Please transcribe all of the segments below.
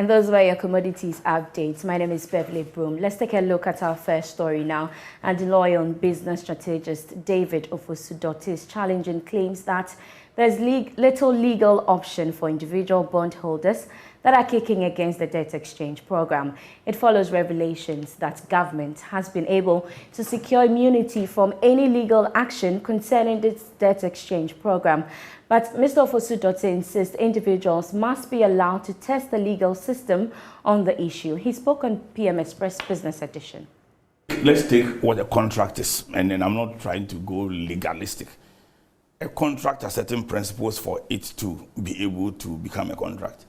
And those were your commodities updates. My name is Beverly Broohm. Let's take a look at our first story now. And the lawyer and business strategist David Ofosu-Dottir is challenging claims that there's little legal option for individual bondholders that are kicking against the debt exchange program. It follows revelations that government has been able to secure immunity from any legal action concerning this debt exchange program. But Mr. Ofosu-Dottir insists individuals must be allowed to test the legal system on the issue. He spoke on PM Express Business Edition. Let's take what a contract is, and then I'm not trying to go legalistic. A contract has certain principles for it to be able to become a contract.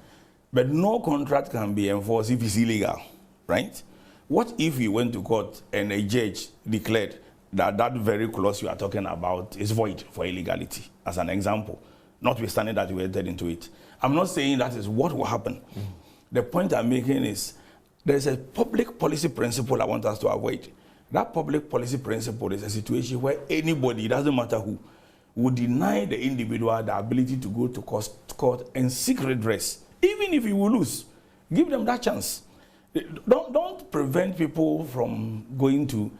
But no contract can be enforced if it's illegal, right? What if we went to court and a judge declared that that very clause you are talking about is void for illegality, as an example, notwithstanding that we entered into it? I'm not saying that is what will happen. The point I'm making is there's a public policy principle I want us to avoid. That public policy principle is a situation where anybody, it doesn't matter who, would deny the individual the ability to go to court and seek redress. Even if you will lose, give them that chance. Don't prevent people from going to.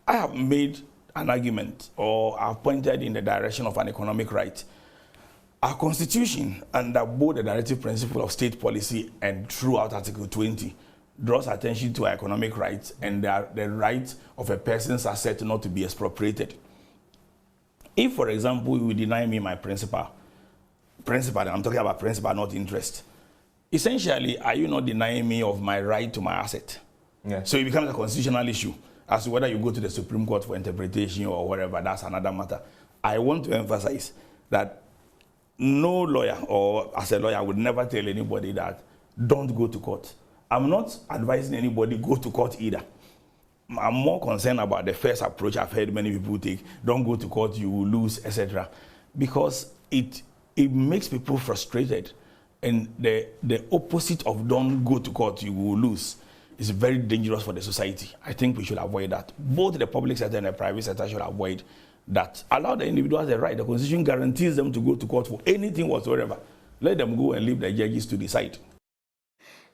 I have made an argument, or I've pointed in the direction of an economic right. Our constitution, under both the directive principle of state policy and throughout Article 20, draws attention to our economic rights and the right of a person's asset not to be expropriated. If, for example, you deny me my principal, I'm talking about principal, not interest. Essentially, are you not denying me of my right to my asset? Yeah. So it becomes a constitutional issue as to whether you go to the Supreme Court for interpretation or whatever. That's another matter. I want to emphasize that no lawyer, or as a lawyer, would never tell anybody that don't go to court. I'm not advising anybody go to court either. I'm more concerned about the first approach I've heard many people take. Don't go to court, you will lose, etc. Because it makes people frustrated. And the opposite of don't go to court, you will lose, is very dangerous for the society. I think we should avoid that. Both the public sector and the private sector should avoid that. Allow the individuals the right. The Constitution guarantees them to go to court for anything whatsoever. Let them go and leave the judges to decide.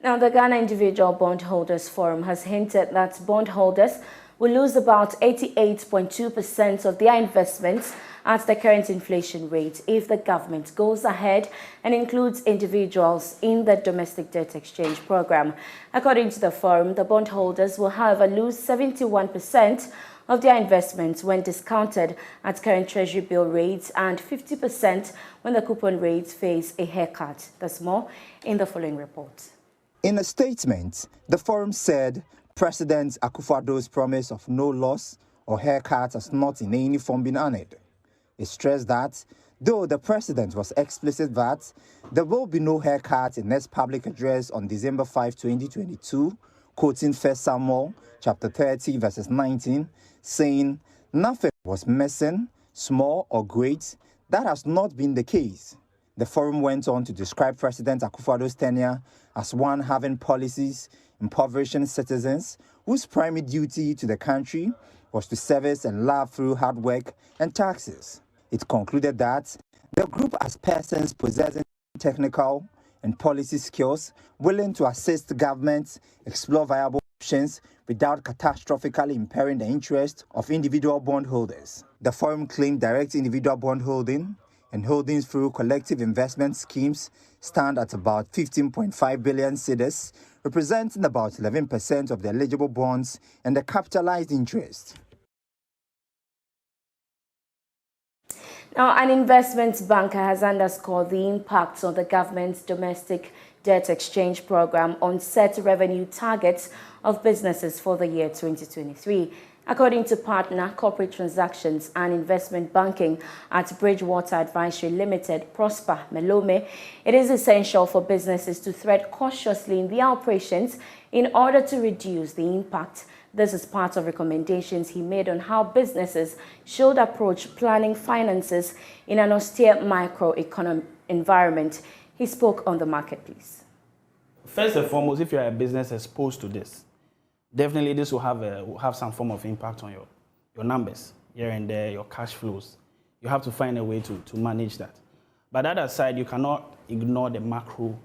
Now, the Ghana Individual Bondholders Forum has hinted that bondholders will lose about 88.2% of their investments at the current inflation rate if the government goes ahead and includes individuals in the domestic debt exchange program. According to the forum, the bondholders will, however, lose 71% of their investments when discounted at current treasury bill rates and 50% when the coupon rates face a haircut. There's more in the following report. In a statement, the forum said President Akufo-Addo's promise of no loss or haircut has not in any form been honored. It stressed that, though the president was explicit that there will be no haircut in his public address on December 5, 2022, quoting 1 Samuel chapter 30, verses 19, saying, "Nothing was missing, small or great. That has not been the case." The forum went on to describe President Akufo-Addo's tenure as one having policies impoverishing citizens whose primary duty to the country was to service and love through hard work and taxes. It concluded that the group as persons possessing technical and policy skills willing to assist the government explore viable options without catastrophically impairing the interest of individual bondholders. The forum claimed direct individual bondholding and holdings through collective investment schemes stand at about 15.5 billion cedis, representing about 11% of the eligible bonds and the capitalized interest. Now, an investment banker has underscored the impact of the government's domestic debt exchange program on set revenue targets of businesses for the year 2023. According to partner Corporate Transactions and Investment Banking at Bridgewater Advisory Limited, Prosper Melome, it is essential for businesses to tread cautiously in their operations in order to reduce the impact. This is part of recommendations he made on how businesses should approach planning finances in an austere microeconomic environment. He spoke on the marketplace. First and foremost, if you're a business exposed to this, definitely this will have some form of impact on your numbers here and there, your cash flows. You have to find a way to manage that. But that aside, you cannot ignore the macro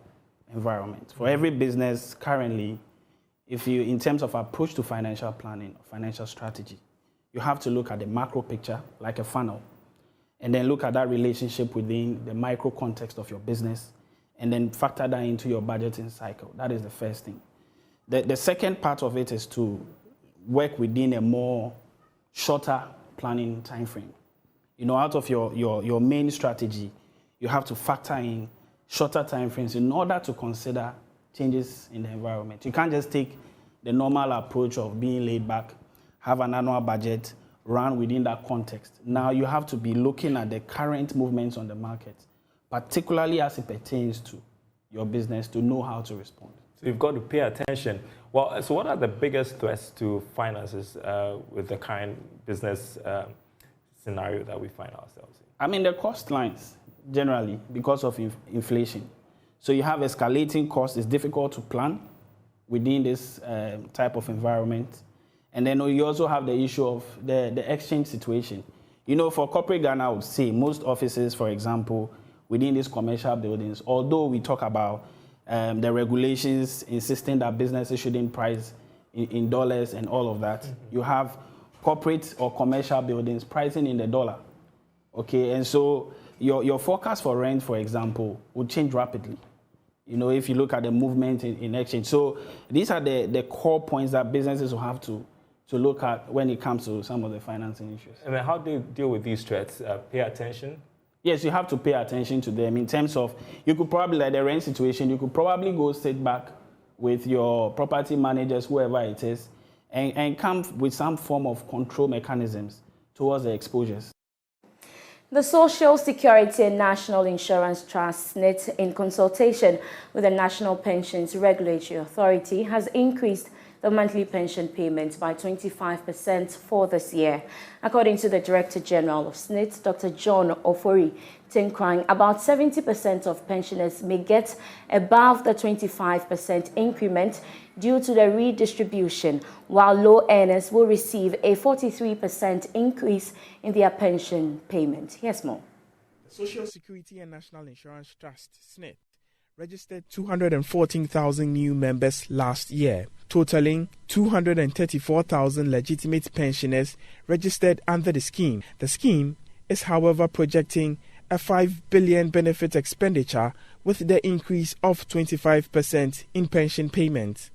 environment. For every business currently, if you, in terms of approach to financial planning or financial strategy, you have to look at the macro picture like a funnel, and then look at that relationship within the micro context of your business, and then factor that into your budgeting cycle. That is the first thing. The second part of it is to work within a more shorter planning time frame. You know, out of your main strategy, you have to factor in shorter time frames in order to consider changes in the environment. You can't just take the normal approach of being laid back, have an annual budget, run within that context. Now you have to be looking at the current movements on the market, particularly as it pertains to your business, to know how to respond. So you've got to pay attention. Well, so what are the biggest threats to finances with the current business scenario that we find ourselves in? I mean, the cost lines, generally, because of inflation. So you have escalating costs. It's difficult to plan within this type of environment. And then you also have the issue of the exchange situation. You know, for corporate Ghana, I would say most offices, for example, within these commercial buildings, although we talk about the regulations insisting that businesses shouldn't price in dollars and all of that, you have corporate or commercial buildings pricing in the dollar. Okay, and so your forecast for rent, for example, would change rapidly. You know, if you look at the movement in exchange. So these are the core points that businesses will have to look at when it comes to some of the financing issues. And then how do you deal with these threats? Pay attention? Yes, you have to pay attention to them in terms of, you could probably, like the rent situation, you could probably go sit back with your property managers, whoever it is, and come with some form of control mechanisms towards the exposures. The Social Security and National Insurance Trust, SNIT, in consultation with the National Pensions Regulatory Authority, has increased the monthly pension payments by 25% for this year. According to the Director General of SNIT, Dr. John Ofori Tenkrang, about 70% of pensioners may get above the 25% increment due to the redistribution, while low earners will receive a 43% increase in their pension payment. Here's more. The Social Security and National Insurance Trust, SNIT, registered 214,000 new members last year, totaling 234,000 legitimate pensioners registered under the scheme. The scheme is, however, projecting a 5 billion benefit expenditure with the increase of 25% in pension payments.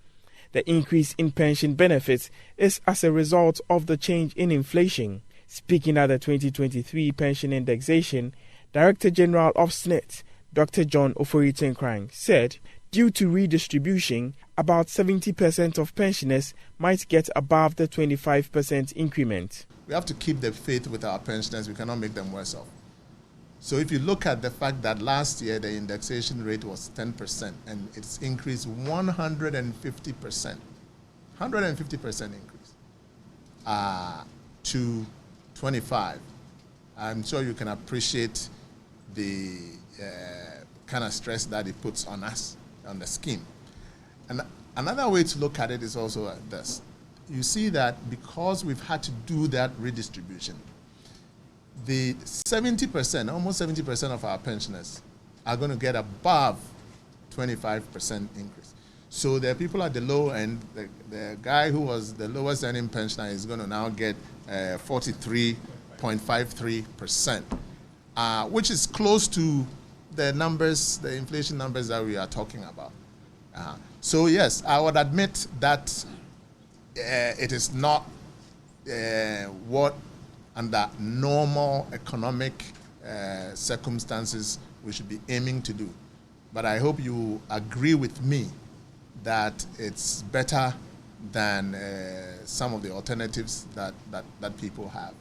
The increase in pension benefits is as a result of the change in inflation. Speaking at the 2023 pension indexation, Director General of SNIT, Dr. John Ofori Tenkrang, said due to redistribution, about 70% of pensioners might get above the 25% increment. We have to keep the faith with our pensioners. We cannot make them worse off. So if you look at the fact that last year the indexation rate was 10% and it's increased 150%, 150% increase to 25, I'm sure you can appreciate the kind of stress that it puts on us, on the scheme. And another way to look at it is also this. You see that because we've had to do that redistribution, the 70%, almost 70% of our pensioners are going to get above 25% increase. So there are people at the low end. The guy who was the lowest earning pensioner is going to now get 43.53%, which is close to the numbers, the inflation numbers that we are talking about. So yes, I would admit that it is not what under normal economic circumstances we should be aiming to do. But I hope you agree with me that it's better than some of the alternatives that people have.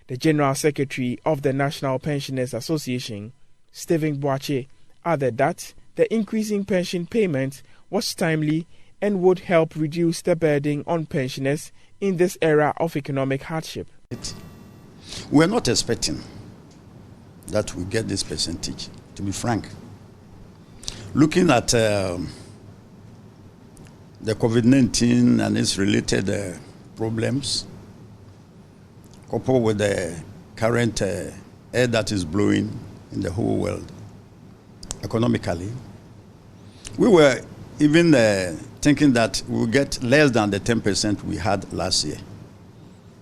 The General Secretary of the National Pensioners Association, Stephen Boache, added that the increase in pension payment was timely and would help reduce the burden on pensioners in this era of economic hardship. We're not expecting that we get this percentage, to be frank. Looking at the COVID-19 and its related problems, coupled with the current air that is blowing in the whole world, economically, We were even thinking that we would get less than the 10% we had last year.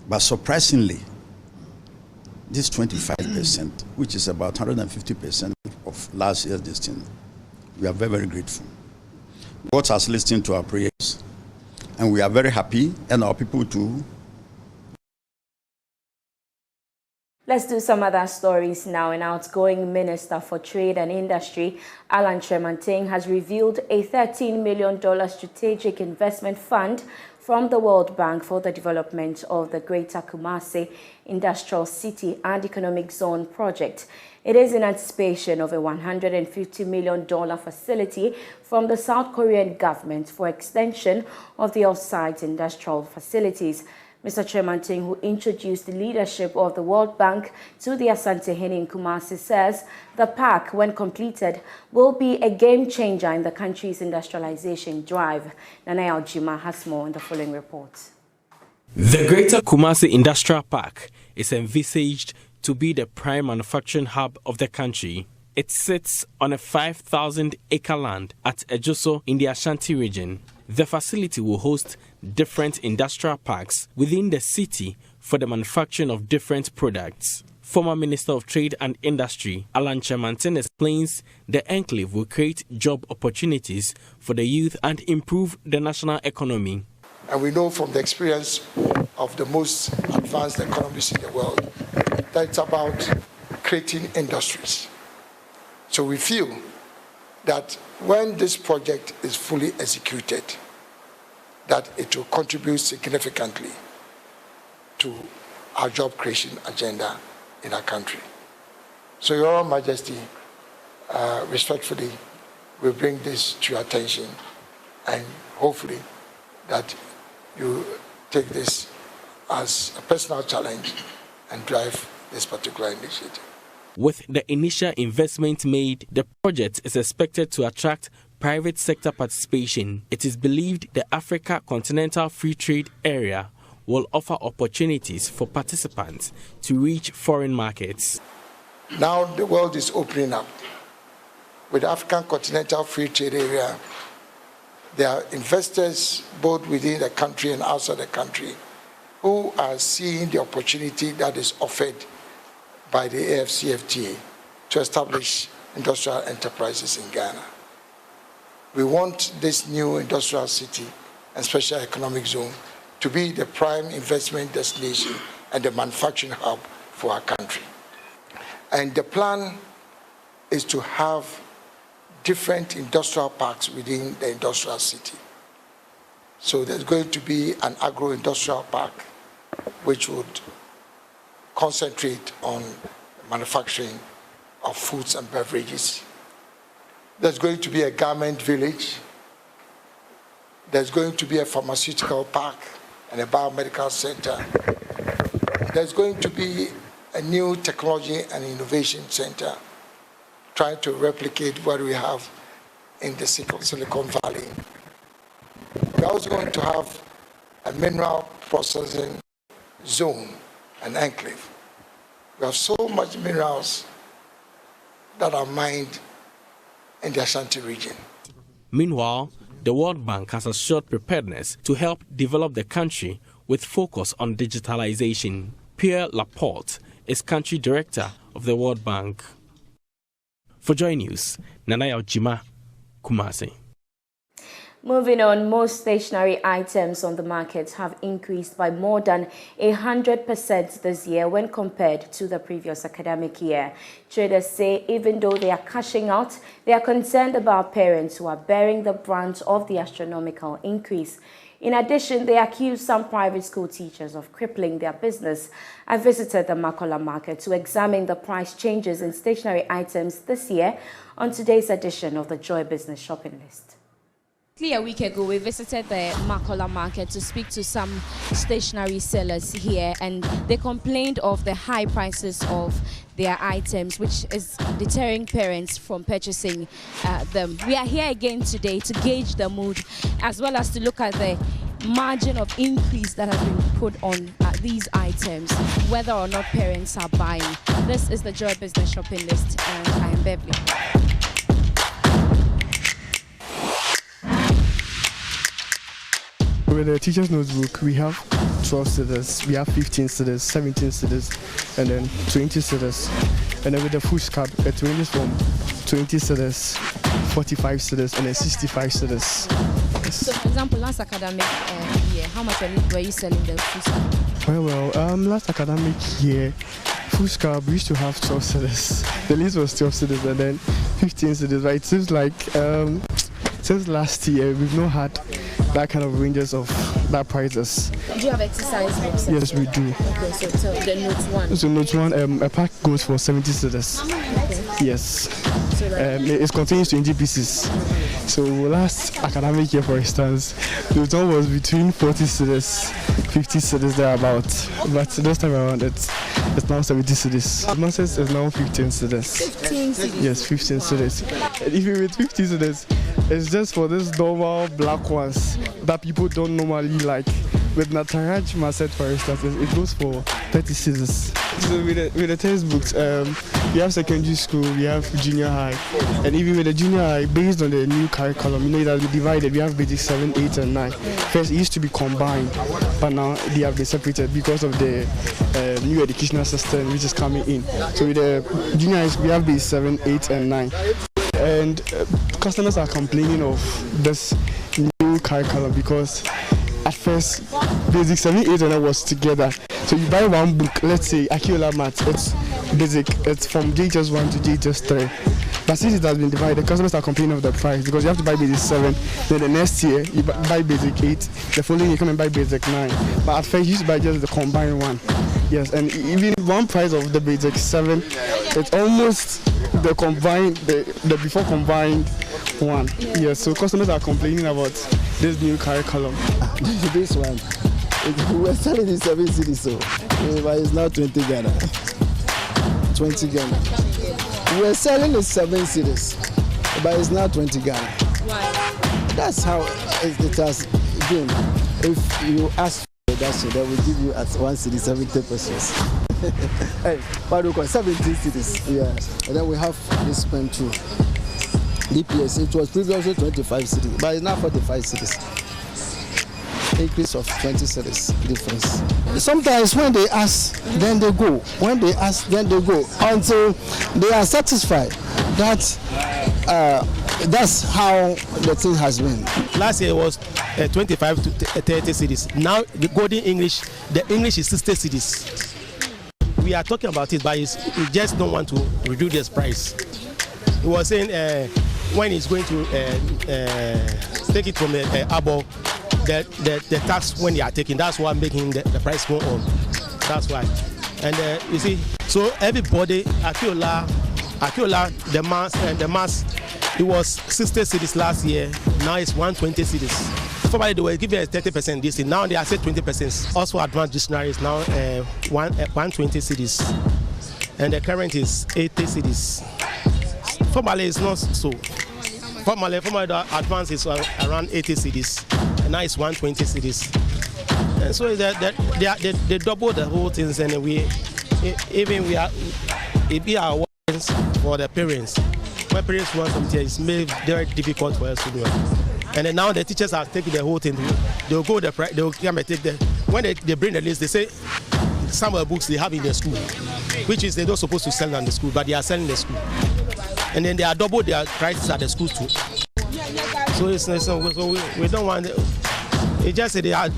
But surprisingly, this 25%, which is about 150% of last year's destiny, we are very, very grateful. God has listened to our prayers, and we are very happy, and our people too. Let's do some other stories now. An outgoing Minister for Trade and Industry, Alan Tremantin, has revealed a $13 million strategic investment fund from the World Bank for the development of the Greater Kumasi Industrial City and Economic Zone project. It is in anticipation of a $150 million facility from the South Korean government for extension of the off-site industrial facilities. Mr. Tremantin, who introduced the leadership of the World Bank to the Asantehene in Kumasi, says the park, when completed, will be a game changer in the country's industrialization drive. Nanaya Ojima has more in the following report. The Greater Kumasi Industrial Park is envisaged to be the prime manufacturing hub of the country. It sits on a 5,000-acre land at Ejoso in the Ashanti region. The facility will host different industrial parks within the city for the manufacturing of different products. Former Minister of Trade and Industry, Alan Tremantin, explains the enclave will create job opportunities for the youth and improve the national economy. And we know from the experience of the most advanced economies in the world that it's about creating industries. So we feel that when this project is fully executed, that it will contribute significantly to our job creation agenda in our country. So Your Royal Majesty, respectfully, will bring this to your attention, and hopefully that you take this as a personal challenge and drive this particular initiative. With the initial investment made, the project is expected to attract private sector participation. It is believed the Africa Continental Free Trade Area will offer opportunities for participants to reach foreign markets. Now the world is opening up. With the African Continental Free Trade Area, there are investors both within the country and outside the country who are seeing the opportunity that is offered by the AFCFTA to establish industrial enterprises in Ghana. We want this new industrial city and special economic zone to be the prime investment destination and the manufacturing hub for our country. And the plan is to have different industrial parks within the industrial city. So there's going to be an agro-industrial park which would concentrate on manufacturing of foods and beverages. There's going to be a garment village. There's going to be a pharmaceutical park and a biomedical center. There's going to be a new technology and innovation center trying to replicate what we have in the Silicon Valley. We're also going to have a mineral processing zone, an enclave. We have so much minerals that are mined in the Ashanti region. Meanwhile, the World Bank has assured preparedness to help develop the country with focus on digitalization. Pierre Laporte is country director of the World Bank. For Joy News, Nanaya Ojima, Kumasi. Moving on, most stationery items on the market have increased by more than 100% this year when compared to the previous academic year. Traders say even though they are cashing out, they are concerned about parents who are bearing the brunt of the astronomical increase. In addition, they accuse some private school teachers of crippling their business. I visited the Makola market to examine the price changes in stationery items this year on today's edition of the Joy Business Shopping List. A week ago, we visited the Makola market to speak to some stationery sellers here, and they complained of the high prices of their items, which is deterring parents from purchasing them. We are here again today to gauge the mood, as well as to look at the margin of increase that has been put on these items, whether or not parents are buying. This is the Joy Business Shopping List, and I am Beverly. with the teacher's notebook, we have 12 cedis, we have 15 cedis, 17 cedis, and then 20 cedis. And then with the food scrap, it ranges from 20 cedis, 45 cedis, and then 65 cedis. Yes. So, for example, last academic year, how much were you selling the food scrap? Well, last academic year, food scrap, we used to have 12 cedis. The list was 12 cedis and then 15 cedis, right? It seems like since last year, we've not had that kind of ranges of that prices. Do you have exercise books? Yes, we do. Okay, so the note one. So note one, a pack goes for 70 cedis. Okay. Yes. So it contains 20 pieces. So last academic year, for instance, the total was between 40 cedis, 50 cedis thereabout. But this time around, it's now 70 cedis. The masses is now 15 cedis. 15 cedis? Yes, 15 cedis. And if you with 50 cedis, it's just for these normal black ones that people don't normally like. With Nataraj Maset, for instance, it goes for 30 cedis. So with the textbooks, we have secondary school, we have junior high, and even with the junior high, based on the new curriculum, it has been divided. We have basic 7, 8, and 9. First, it used to be combined, but now they have been separated because of the new educational system which is coming in. So with the junior high, we have basic 7, 8, and 9. And customers are complaining of this new curriculum because at first, basic 7, 8, and 9 was together. So you buy one book, let's say Akiola Maths, it's basic, it's from JHS1 to JHS3. But since it has been divided, customers are complaining of the price because you have to buy basic 7, then the next year you buy basic 8, the following year you come and buy basic 9. But at first you used to buy just the combined one. Yes, and even one price of the basic 7, it's almost the combined, the before combined one. Yes, so customers are complaining about this new curriculum. This one, we were selling in 7 cedis, so but it's now 20 Ghana. 20 Ghana. We were selling in 7 cedis, but it's now 20 Ghana. Why? That's how it has been. If you ask for that shit, they will give you at 1 cedi 70 pesos. Hey, but we got 17 cedis. Yeah, and then we have this pen too. DPS, it was previously 25 cedis, but it's now 45 cedis. Increase of 20 cedis difference. Sometimes when they ask, then they go. When they ask, then they go until they are satisfied. That's how the thing has been. Last year it was 25 to 30 cedis. Now the golden English, the English is 60 cedis. We are talking about it, but we just don't want to reduce this price. He was saying when he's going to take it from the abo, the tax when they are taking, that's why making the price go on. That's why. And you see, so everybody, Akiola, the mass, it was 60 cedis last year. Now it's 120 cedis. Formerly they were giving us 30% this year. Now they are saying 20%. Also advanced dictionary is now 120 cedis. And the current is 80 cedis. Formerly it's not so. Formerly the advance is around 80 cedis. And now it's 120 cedis. And so they double the whole things, and it be our words for the parents. When parents want something, it's made very difficult for us to do it. And then now the teachers are taking the whole thing. They'll go they'll come and take the. When they bring the list, they say some of the books they have in the school, which is they're not supposed to sell in the school, but they are selling in the school. And then they are double their prices at the school too. So we don't want. It's just they are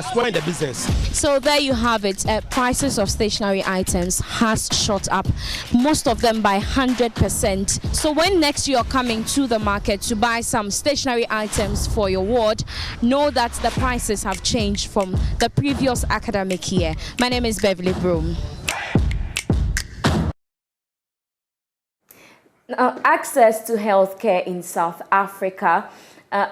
spoiling the business. So there you have it. Prices of stationery items has shot up, most of them by 100%. So when next you are coming to the market to buy some stationery items for your ward, know that the prices have changed from the previous academic year. My name is Beverly Broohm. Now, access to healthcare in South Africa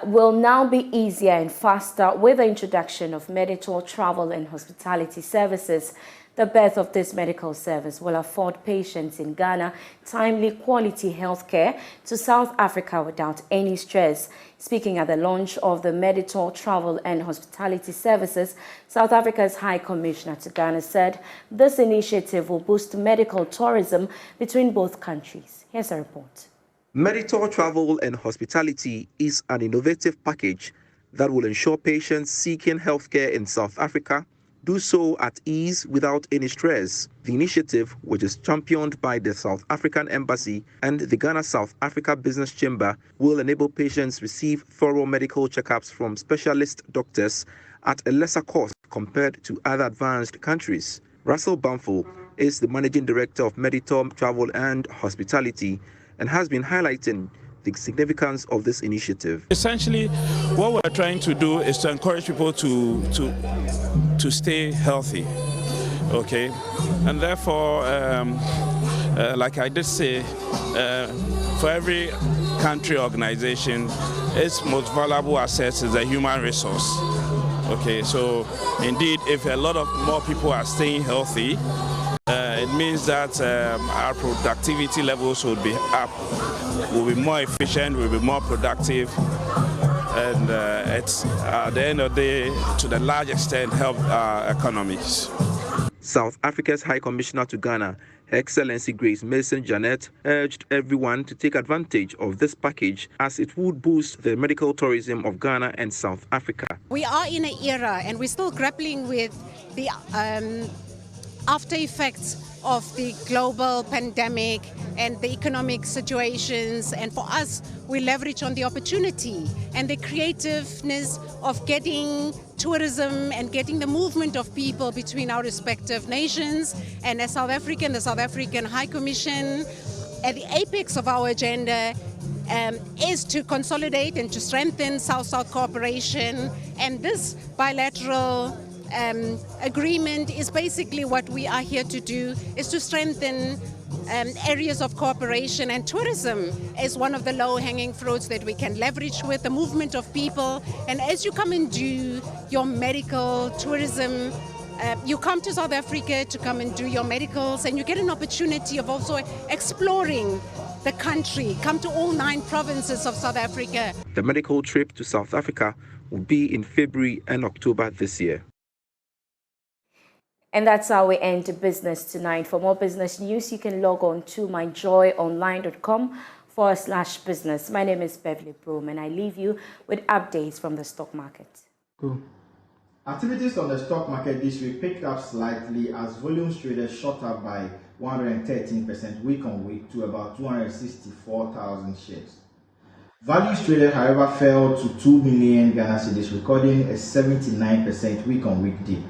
will now be easier and faster with the introduction of medical, travel and hospitality services. The birth of this medical service will afford patients in Ghana timely quality healthcare to South Africa without any stress. Speaking at the launch of the medical, travel and hospitality services, South Africa's High Commissioner to Ghana said this initiative will boost medical tourism between both countries. Here's a report. Medical, travel and hospitality is an innovative package that will ensure patients seeking healthcare in South Africa do so at ease without any stress. The initiative, which is championed by the South African Embassy and the Ghana-South Africa Business Chamber, will enable patients receive thorough medical checkups from specialist doctors at a lesser cost compared to other advanced countries. Russell Bamfo is the Managing Director of Meditom Travel and Hospitality and has been highlighting the significance of this initiative. Essentially, what we're trying to do is to encourage people to stay healthy, okay? And therefore, like I did say, for every country organization, its most valuable asset is the human resource. Okay, so indeed, if a lot of more people are staying healthy, it means that our productivity levels will be up, will be more efficient, will be more productive, and it's at the end of the day, to the large extent, help our economies. South Africa's High Commissioner to Ghana, Her Excellency Grace Mason-Janet, urged everyone to take advantage of this package as it would boost the medical tourism of Ghana and South Africa. We are in an era and we're still grappling with the after effects of the global pandemic and the economic situations, and for us we leverage on the opportunity and the creativeness of getting tourism and getting the movement of people between our respective nations. And as South African, the South African High Commission, at the apex of our agenda is to consolidate and to strengthen South-South cooperation, and this bilateral agreement is basically what we are here to do, is to strengthen areas of cooperation, and tourism is one of the low-hanging fruits that we can leverage with the movement of people. And as you come and do your medical tourism, you come to South Africa to come and do your medicals, and you get an opportunity of also exploring the country. Come to all 9 provinces of South Africa. The medical trip to South Africa will be in February and October this year. And that's how we end business tonight. For more business news, you can log on to myjoyonline.com/business. My name is Beverly Broohm, and I leave you with updates from the stock market. Cool. Activities on the stock market this week picked up slightly as volumes traded shot up by 113% week on week to about 264,000 shares. Values traded, however, fell to 2 million Ghana cedis, recording a 79% week on week dip.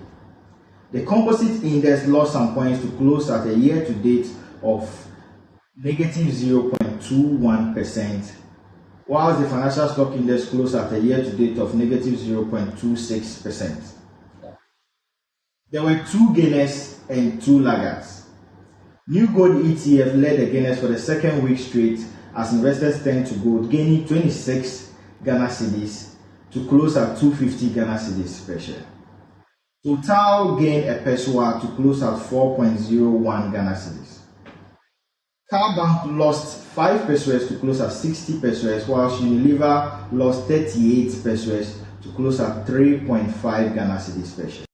The composite index lost some points to close at a year-to-date of negative 0.21%, whilst the financial stock index closed at a year-to-date of negative 0.26%. There were 2 gainers and 2 laggards. New Gold ETF led the gainers for the second week straight as investors turned to gold, gaining 26 Ghana cedis to close at 250 Ghana cedis per share. Total gained a Pessoa to close at 4.01 Ghana cedis. Car Bank lost 5 pesos to close at 60 pesos, whilst Unilever lost 38 pesos to close at 3.5 Ghana cedis per share.